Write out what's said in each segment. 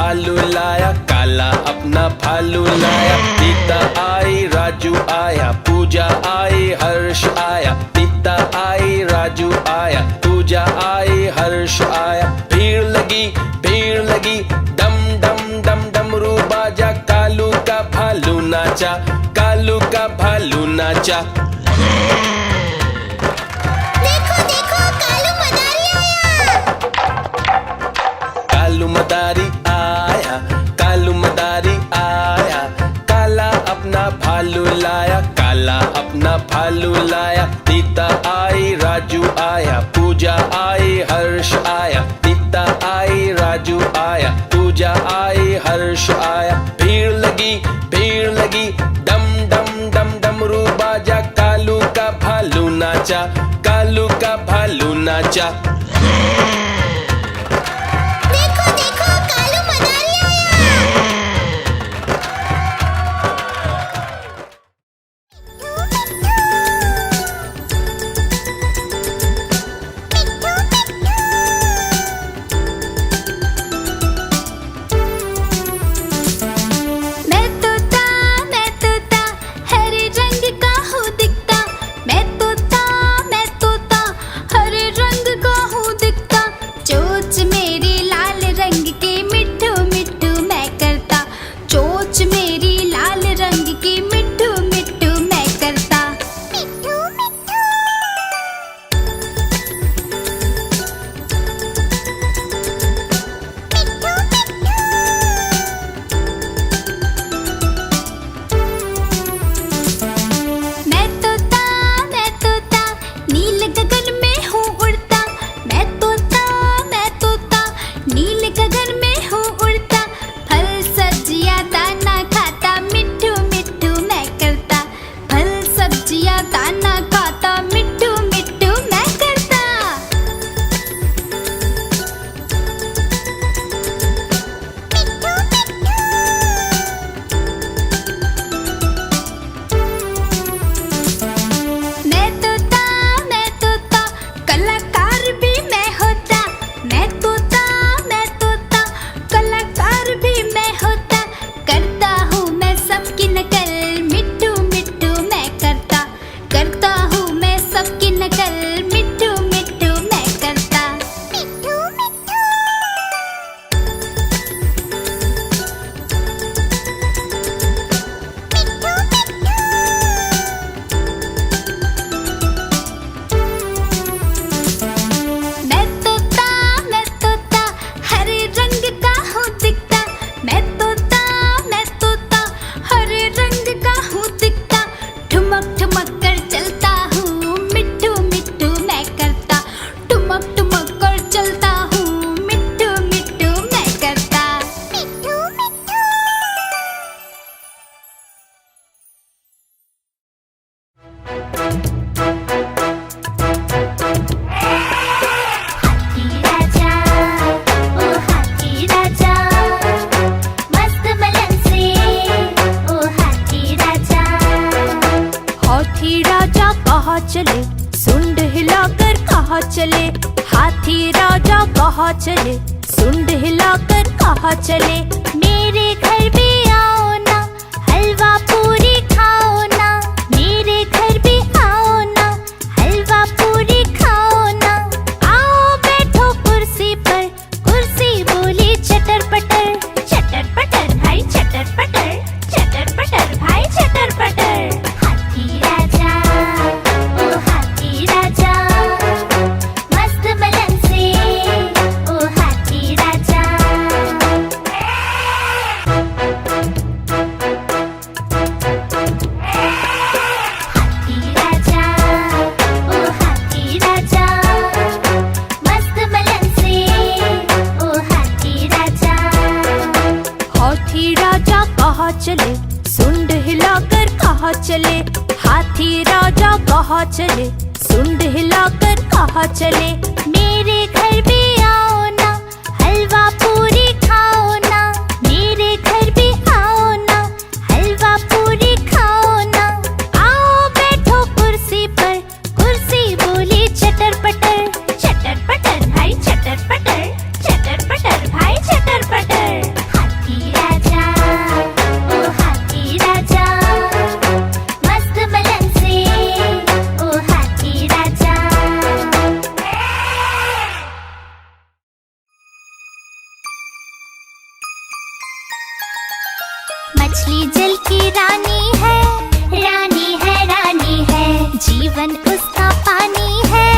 भालू लाया, काला अपना भालू लाया। सीता आई, राजू आया, पूजा आई, हर्ष आया। सीता आई, राजू आया, पूजा आई, हर्ष आया। भीड़ लगी, डम डम डम डमरू बाजा। कालू का भालू नाचा, कालू का भालू नाचा। देखो देखो कालू मदारी आया। कालू मदारी आया, कालू मदारी आया। काला अपना भालू लाया, काला अपना भालू लाया। सीता आई, राजू आया, पूजा आई, हर्ष आया। सीता आई, राजू आया, पूजा आई, हर्ष आया। भीड़ लगी, डम डम डम डमरू बाजा। कालू का भालू नाचा, कालू का भालू नाचा। देखो देखो कालू मदारी आया। मैं तोता हरे रंग का हूँ दिखता। मैं तोता हरे रंग का हूँ दिखता। चोंच मेरी लाल रंग की मिट्ठू मिट्ठू मैं करता। चोंच मेरी लाल रंग की मिट्ठू मिट्ठू मैं करता। मिट्ठू मिट्ठू। मैं तोता नील गगन में हूँ उड़ता। मैं तोता नील गगन में हूँ उड़ता। फल सब्जियाँ दाना खाता, मिट्ठू मिट्ठू मैं करता। फल सब्जियाँ दाना खाता, मिट्ठू मिट्ठू मैं करता। मैं तोता कलाकार भी मैं होता। मैं तोता कलाकार भी मैं होता। करता हूँ मैं सबकी नकल, मिट्ठू मिट्ठू मैं करता हूँ मैं सबकी नकल, मिट्ठू मिट्ठू मैं करता। मिट्ठू मिट्ठू। मैं तोता हरे रंग का हूँ दिखता। मैं तोता हरे रंग का हूँ दिखता। ठुमक ठुमक कर चलता हूँ, मिट्ठू मिट्ठू मैं करता। ठुमक ठुमक कर चलता हूँ, मिट्ठू मिट्ठू मैं करता। मिट्ठू मिट्ठू। हाथी राजा, ओ हाथी राजा, मस्त मलन से, ओ हाथी राजा। हाथी राजा कहाँ चले, सुंड हिलाकर कहाँ चले। हाथी राजा कहाँ चले, सुंड हिलाकर कहाँ चले। मेरे घर भी आओ ना, हलवा पूरी खाओ ना। मेरे घर भी आओ ना, हलवा पूरी खाओ ना। आओ बैठो कुर्सी पर, कुर्सी बोली चटर पटर भाई चटर पटर भाई चटर पटर। हाथी राजा, ओ हाथी राजा, मस्त मलन से, ओ हाथी राजा। चले, सुंड हिलाकर कहाँ चले। हाथी राजा कहाँ चले, सुंड हिलाकर कहाँ चले। मेरे घर भी आओ ना, हलवा पूरी खाओ ना। मेरे घर भी आओ ना, हलवा पूरी खाओ ना। आओ बैठो कुर्सी पर, कुर्सी बोली चटर पटर भाई चटर पटर भाई चटर पटर। मछली जल की रानी है, रानी है, रानी है। जीवन उसका पानी है,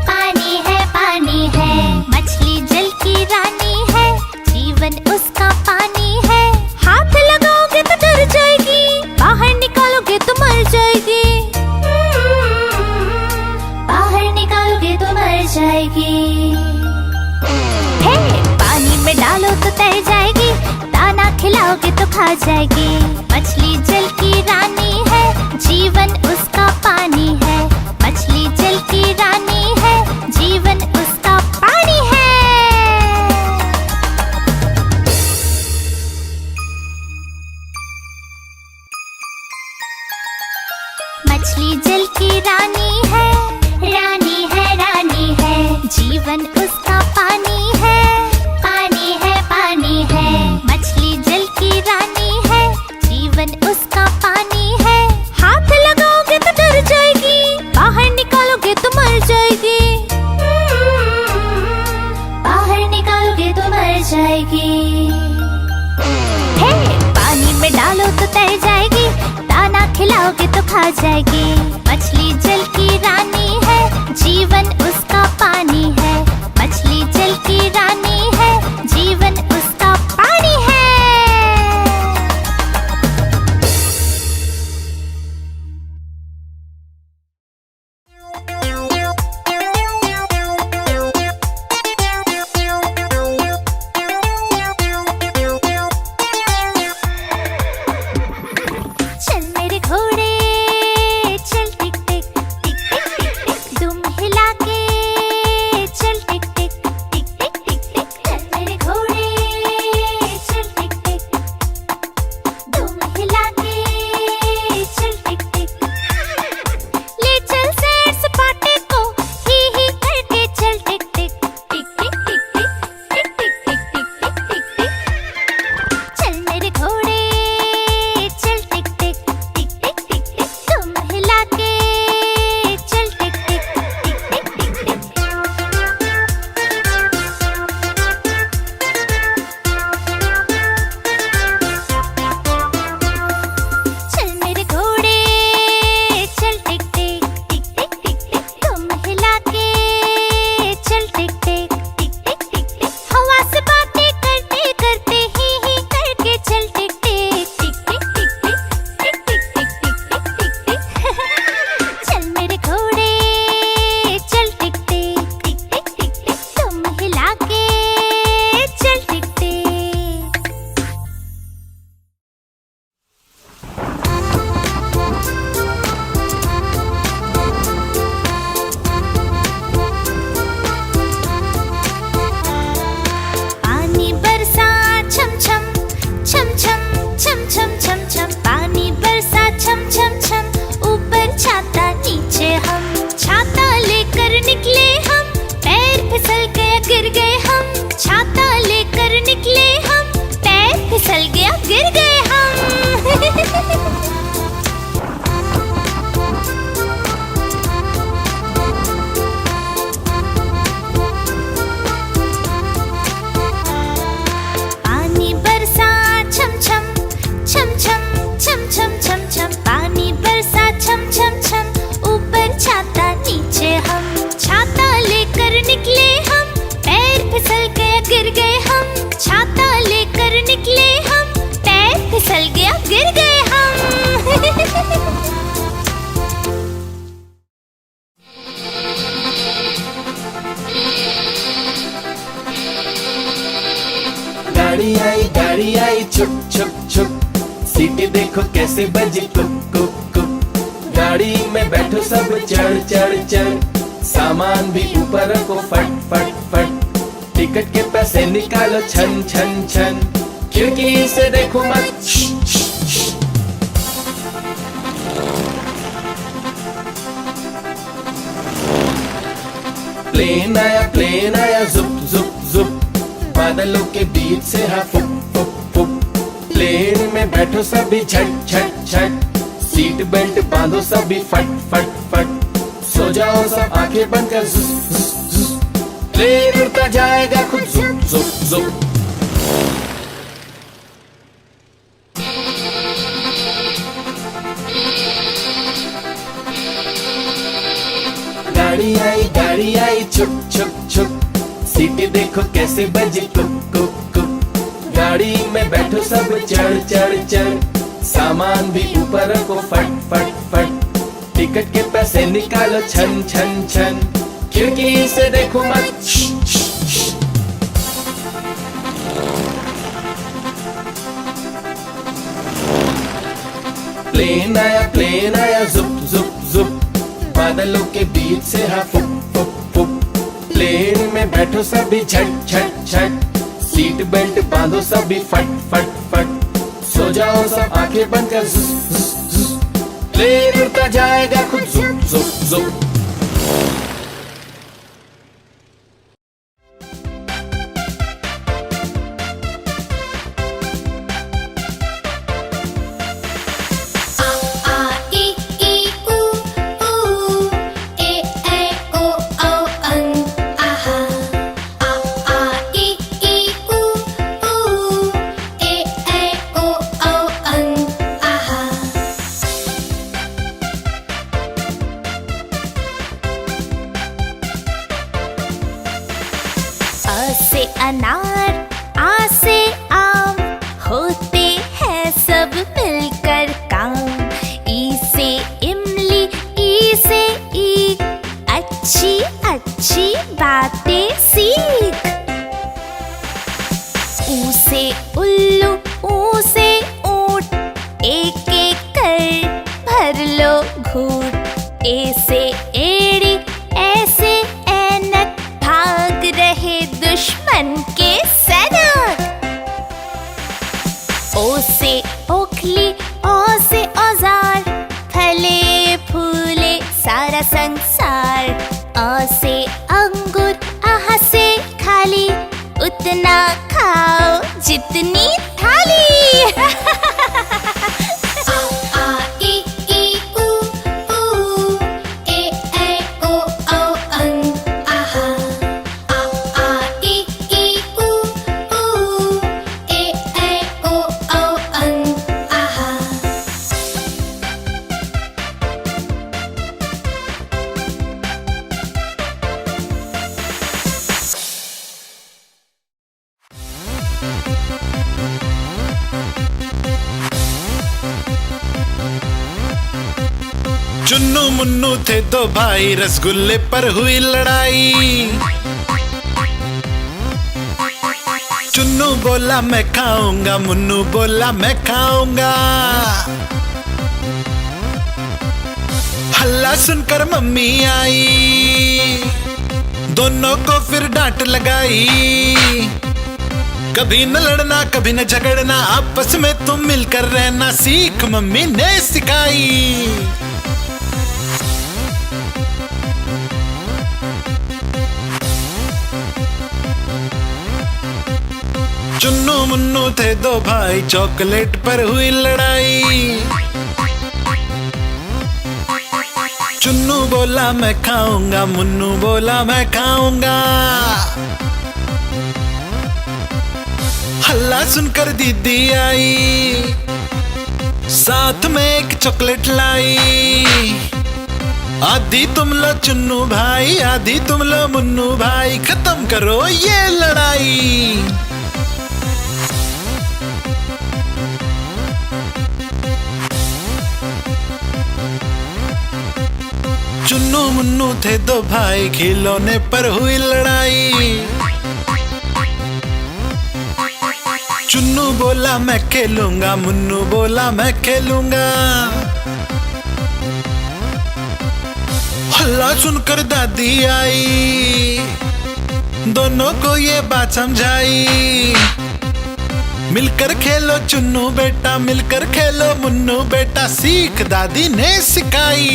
पानी है, पानी है। मछली जल की रानी है, जीवन उसका पानी है। हाथ लगाओगे तो डर जाएगी, बाहर निकालोगे तो मर जाएगी। बाहर निकालोगे तो मर जाएगी। हे, पानी में डालो तो तैर जाएगी, दाना खिलाओगे तो खा जाएगी। मछली जल की रानी है, जीवन उसका पानी है। मछली जल की रानी है, जीवन उसका पानी है। मछली जल की रानी है, रानी है, रानी है। जीवन उसका पानी है, पानी है, पानी है। मछली जल की रानी है, जीवन उसका पानी है। हाथ लगाओगे तो डर जाएगी, बाहर निकालोगे तो मर जाएगी। बाहर निकालोगे तो मर जाएगी। हे, पानी में डालो तो तैर जाएगी, दाना खिलाओगे तो खा जाएगी। मछली जल की रानी है, जीवन उसका पानी है। मछली जल की रानी है, जीवन उसका पानी है। चल मेरे घोड़े चल टिक टिक टिक टिक टिक टिक, दुम हिला के चल टिक टिक टिक टिक टिक टिक। चल मेरे घोड़े चल टिक टिक, दुम हिला के चल टिक टिक। ले चल सैर सपाटे को ही करके चल टिक टिक टिक टिक टिक टिक टिक टिक टिक टिक टिक टिक। चल मेरे घोड़े चल टिक टिक टिक टिक टिक टिक, तुम हिला के चल टिक टिक टिक टिक टिक टिक। चल मेरे घोड़े चल टिक टिक टिक टिक टिक टिक, तुम हिला के चल टिक टिक टिक टिक टिक टिक। हवा से बातें करते करते ही करके चल टिक टिक टिक टिक टिक टिक टिक टिक टिक टिक टिक टिक। चल मेरे घोड़े चल टिक टिक टिक टिक टिक टिक, तुम हिला के चल टिक टिक। पानी बरसा छम छम छम छम छम छम छम छम। पानी बरसा छम छम छम, ऊपर छाता नीचे हम। छाता लेकर निकले हम, पैर फिसल गया गिर गए हम। छाता लेकर निकले हम, पैर फिसल गया गिर गए हम। पानी बरसा छम छम छम छम छम छम छम छम। पानी बरसा छम छम छम, ऊपर छाता नीचे हम। छाता लेकर निकले हम, पैर फिसल गया गिर गए हम। छाता लेकर निकले हम, पैर फिसल गया गिर गए हम। गाड़ी आई छुप छुप छुप, सीटी देखो कैसे बजी कुक कुक कुक। गाड़ी में बैठो सब चढ़ चढ़ चढ़, सामान भी ऊपर रखो फट फट फट। टिकट के पैसे निकालो छन छन छन, खिड़की से देखो मत प्लेन आया जुप जुप जुप, बादलों के बीच से हाँ फुक फुक फुक। प्लेन में बैठो सभी झट झट झट, सीट बेल्ट बांधो सभी फट फट फट। सो जाओ सब आंखें बंद कर जुस जुस जुस, प्लेन उड़ता जाएगा खुद जुप जुप जुप। देखो कैसे बजे कुक कुक कुक। गाड़ी में बैठो सब चढ़ चढ़ चढ़, सामान भी ऊपर रखो फट फट फट। टिकट के पैसे निकालो छन छन छन, खिड़की से देखो मत प्लेन आया जुप जुप जुप, बादलों के बीच से हाँ फुक फुक फुक। प्लेन में बैठो सभी झट झट झट, सीट बेल्ट बांधो सभी फट फट फट। सो जाओ सब आंखें बंद कर जुस जुस जुस, प्लेन उड़ता जाएगा खुद जुप जुप जुप। अ से अनार, आ से आम, होते हैं सब मिलकर काम। ई से इमली, ई से ईख, अच्छी अच्छी बातें सीख। ऊ से उल्लू, ऊ से ऊंट, एक एक कर भर लो घूंट। ए से एड़ी, ऐसे ऐनक, भाग रहे दुश्मन के सैनिक। ओ से ओखली, ओ से औजार, फले फूले सारा संसार। अ से अंगूर, आह से खाली, उतना खाओ जितनी थाली। चुन्नू मुन्नू थे दो भाई, रसगुल्ले पर हुई लड़ाई। चुन्नू बोला मैं खाऊंगा, मुन्नू बोला मैं खाऊंगा। हल्ला सुनकर मम्मी आई, दोनों को फिर डांट लगाई। कभी न लड़ना कभी न झगड़ना, आपस में तुम मिलकर रहना सीख मम्मी ने सिखाई। चुन्नू मुन्नू थे दो भाई, चॉकलेट पर हुई लड़ाई। चुन्नू बोला मैं खाऊंगा, मुन्नू बोला मैं खाऊंगा। हल्ला सुनकर दीदी आई, साथ में एक चॉकलेट लाई। आधी तुम लो चुन्नू भाई, आधी तुम लो मुन्नू भाई, खत्म करो ये लड़ाई। चुन्नू मुन्नू थे दो भाई, खिलौने पर हुई लड़ाई। चुन्नू बोला मैं खेलूंगा, मुन्नू बोला मैं खेलूंगा। हल्ला सुनकर दादी आई, दोनों को ये बात समझाई। मिलकर खेलो चुन्नू बेटा, मिलकर खेलो मुन्नू बेटा, सीख दादी ने सिखाई।